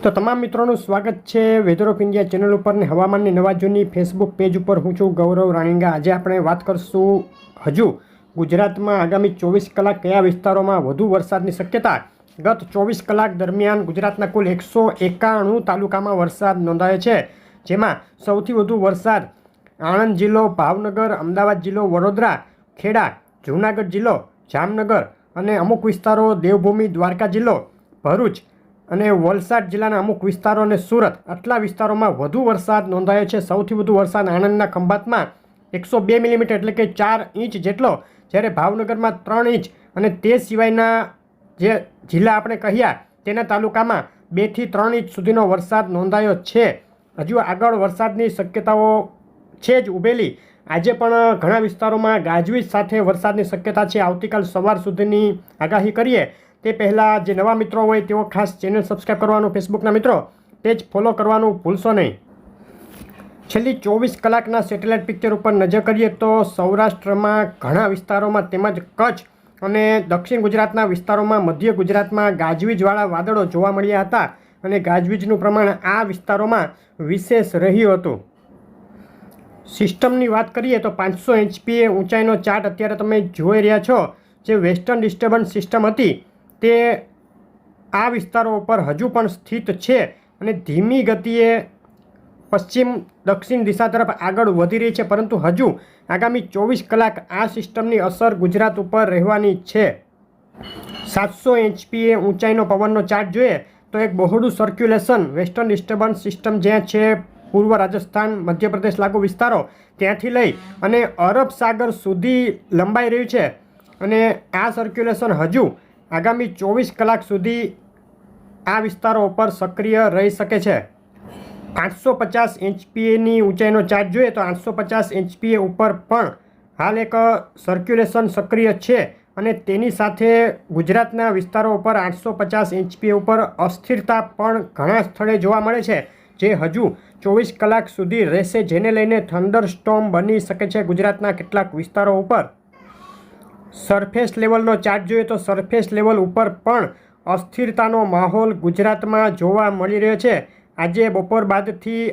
તો તમામ મિત્રોનું સ્વાગત છે વેધર ઓફ ઇન્ડિયા ચેનલ ઉપર ને હવામાનની નવા જૂની ફેસબુક પેજ ઉપર હું છું ગૌરવ રાણીંગા। આજે આપણે વાત કરશું હજુ ગુજરાતમાં આગામી 24 કલાક કયા વિસ્તારોમાં વધુ વરસાદની શક્યતા। ગત 24 કલાક દરમિયાન ગુજરાતના કુલ 191 તાલુકામાં વરસાદ નોંધાયો છે, જેમાં સૌથી વધુ વરસાદ આણંદ જિલ્લો, ભાવનગર, અમદાવાદ જિલ્લો, વડોદરા, ખેડા, જૂનાગઢ જિલ્લો, જામનગર અને અમુક વિસ્તારો દેવભૂમિ, દ્વારકા જિલ્લો, ભરૂચ અને વલસાડ જિલ્લાના અમુક વિસ્તારો અને સુરત આટલા વિસ્તારોમાં વધુ વરસાદ નોંધાયો છે। સૌથી વધુ વરસાદ આણંદના ખંભાતમાં 102 મિલીમીટર એટલે કે 4 ઇંચ જેટલો, જ્યારે ભાવનગરમાં 3 ઇંચ અને તે સિવાયના જે જિલ્લા આપણે કહ્યા તેના તાલુકામાં 2 થી 3 ઇંચ સુધીનો વરસાદ નોંધાયો છે। હજુ આગળ વરસાદની શક્યતાઓ છે જ ઉભેલી। આજે પણ ઘણા વિસ્તારોમાં ગાજવીજ સાથે વરસાદની શક્યતા છે। આવતીકાલ સવાર સુધીની આગાહી કરીએ તે પહેલાં જે નવા મિત્રો હોય તેઓ ખાસ ચેનલ સબસ્ક્રાઈબ કરવાનું, ફેસબુકના મિત્રો પેજ ફોલો કરવાનું ભૂલશો નહીં। છેલ્લી 24 કલાકના સેટેલાઇટ પિક્ચર ઉપર નજર કરીએ તો સૌરાષ્ટ્રમાં ઘણા વિસ્તારોમાં તેમજ કચ્છ અને દક્ષિણ ગુજરાતના વિસ્તારોમાં, મધ્ય ગુજરાતમાં ગાજવીજવાળા વાદળો જોવા મળ્યા હતા અને ગાજવીજનું પ્રમાણ આ વિસ્તારોમાં વિશેષ રહ્યું હતું। સિસ્ટમની વાત કરીએ તો 500 HPA ઊંચાઈનો ચાર્ટ અત્યારે તમે જોઈ રહ્યા છો, જે વેસ્ટર્ન ડિસ્ટર્બન્સ સિસ્ટમ હતી તે આ વિસ્તારો ઉપર હજુ પણ સ્થિત છે અને ધીમી ગતિએ પશ્ચિમ દક્ષિણ દિશા તરફ આગળ વધી રહી છે, પરંતુ હજુ આગામી 24 કલાક આ સિસ્ટમની અસર ગુજરાત ઉપર રહેવાની છે। 700 HPA ઊંચાઈનો પવનનો ચાર્ટ જોઈએ તો એક બહોળું સર્ક્યુલેશન વેસ્ટર્ન ડિસ્ટર્બન્સ સિસ્ટમ જ્યાં છે પૂર્વ રાજસ્થાન, મધ્યપ્રદેશ લાગુ વિસ્તારો ત્યાંથી લઈ અને અરબ સાગર સુધી લંબાઈ રહ્યું છે અને આ સર્ક્યુલેશન હજુ આગામી 24 કલાક સુધી આ વિસ્તારો ઉપર સક્રિય રહી શકે છે। 850 HPAની ઊંચાઈનો ચાર્ટ જોઈએ તો 850 HPA ઉપર પણ હાલ એક સર્ક્યુલેશન સક્રિય છે અને તેની સાથે ગુજરાતના વિસ્તારો ઉપર 850 HPA ઉપર અસ્થિરતા પણ ઘણા સ્થળે જોવા મળે છે, જે હજુ 24 કલાક સુધી રહેશે, જેને લઈને થંડર સ્ટોર્મ બની શકે છે ગુજરાતના કેટલાક વિસ્તારો ઉપર। સરફેસ લેવલનો ચાર્ટ જોઈએ તો સરફેસ લેવલ ઉપર પણ અસ્થિરતાનો માહોલ ગુજરાતમાં જોવા મળી રહ્યો છે। આજે બપોર બાદથી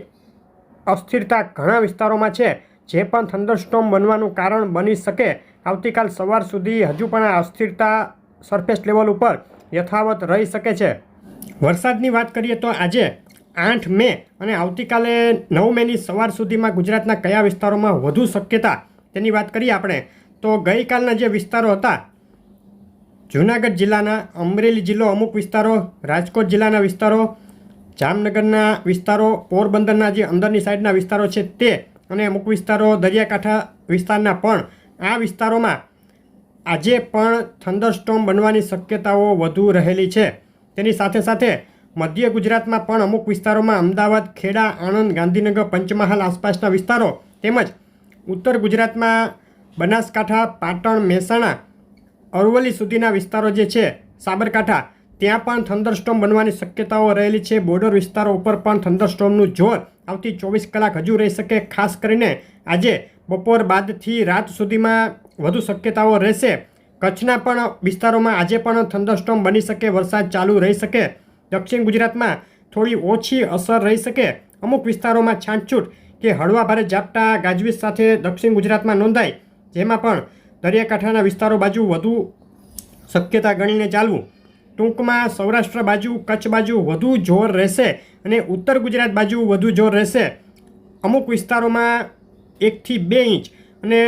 અસ્થિરતા ઘણા વિસ્તારોમાં છે, જે પણ થંડરસ્ટોર્મ બનવાનું કારણ બની શકે। આવતીકાલ સવાર સુધી હજુ પણ આ અસ્થિરતા સરફેસ લેવલ ઉપર યથાવત રહી શકે છે। વરસાદની વાત કરીએ તો આજે 8 મે અને આવતીકાલે 9 મેની સવાર સુધીમાં ગુજરાતના કયા વિસ્તારોમાં વધુ શક્યતા તેની વાત કરીએ આપણે તો ગઈકાલના જે વિસ્તારો હતા, જૂનાગઢ જિલ્લાના, અમરેલી જિલ્લો અમુક વિસ્તારો, રાજકોટ જિલ્લાના વિસ્તારો, જામનગરના વિસ્તારો, પોરબંદરના જે અંદરની સાઈડના વિસ્તારો છે તે અને અમુક વિસ્તારો દરિયાકાંઠા વિસ્તારના પણ આ વિસ્તારોમાં આજે પણ થંડરસ્ટોર્મ બનવાની શક્યતાઓ વધુ રહેલી છે। તેની સાથે સાથે મધ્ય ગુજરાતમાં પણ અમુક વિસ્તારોમાં અમદાવાદ, ખેડા, આણંદ, ગાંધીનગર, પંચમહાલ આસપાસના વિસ્તારો તેમજ ઉત્તર ગુજરાતમાં બનાસકાંઠા, પાટણ, મહેસાણા, અરવલ્લી સુધીના વિસ્તારો જે છે, સાબરકાંઠા, ત્યાં પણ થંડરસ્ટોર્મ બનવાની શક્યતાઓ રહેલી છે। બોર્ડર વિસ્તારો ઉપર પણ થંડરસ્ટોર્મનું જોર આવતી 24 કલાક હજુ રહી શકે। ખાસ કરીને આજે બપોર બાદથી રાત સુધીમાં વધુ શક્યતાઓ રહેશે। કચ્છના પણ વિસ્તારોમાં આજે પણ થંડરસ્ટોર્મ બની શકે, વરસાદ ચાલુ રહી શકે। દક્ષિણ ગુજરાતમાં થોડી ઓછી અસર રહી શકે। અમુક વિસ્તારોમાં છાંટછૂટ કે હળવા ભારે ઝાપટા ગાજવીજ સાથે દક્ષિણ ગુજરાતમાં નોંધાય, જેમાં પણ દરિયાકાંઠાના વિસ્તારો બાજુ વધુ શક્યતા ગણીને ચાલવું। ટૂંકમાં સૌરાષ્ટ્ર બાજુ, કચ્છ બાજુ વધુ જોર રહેશે અને ઉત્તર ગુજરાત બાજુ વધુ જોર રહેશે। અમુક વિસ્તારોમાં 1 થી 2 ઇંચ અને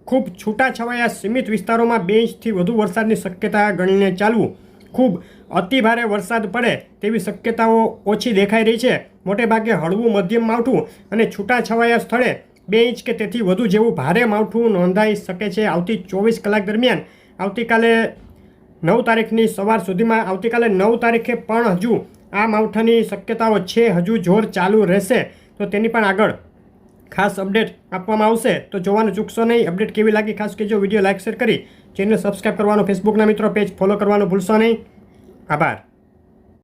ખૂબ છૂટાછવાયા સીમિત વિસ્તારોમાં 2 ઇંચથી વધુ વરસાદની શક્યતા ગણીને ચાલવું। ખૂબ અતિ ભારે વરસાદ પડે તેવી શક્યતાઓ ઓછી દેખાઈ રહી છે। મોટેભાગે હળવું મધ્યમ માવઠું અને છૂટાછવાયા સ્થળે 2 ઇંચ કે તેથી વધુ જેવું ભારે માવઠું નોંધાઈ શકે છે આવતી 24 કલાક દરમિયાન। આવતીકાલે 9 તારીખની સવાર સુધીમાં, આવતીકાલે 9 તારીખે પણ હજુ આ માવઠાની શક્યતાઓ છે, હજુ જોર ચાલુ રહેશે, તો તેની પણ આગળ ખાસ અપડેટ આપવામાં આવશે, તો જોવાનું ચૂકશો નહીં। અપડેટ કેવી લાગી ખાસ કહેજો, વિડીયો લાઇક શેર કરી ચેનલ સબસ્ક્રાઈબ કરવાનું, ફેસબુકના મિત્રો પેજ ફોલો કરવાનું ભૂલશો નહીં। આભાર।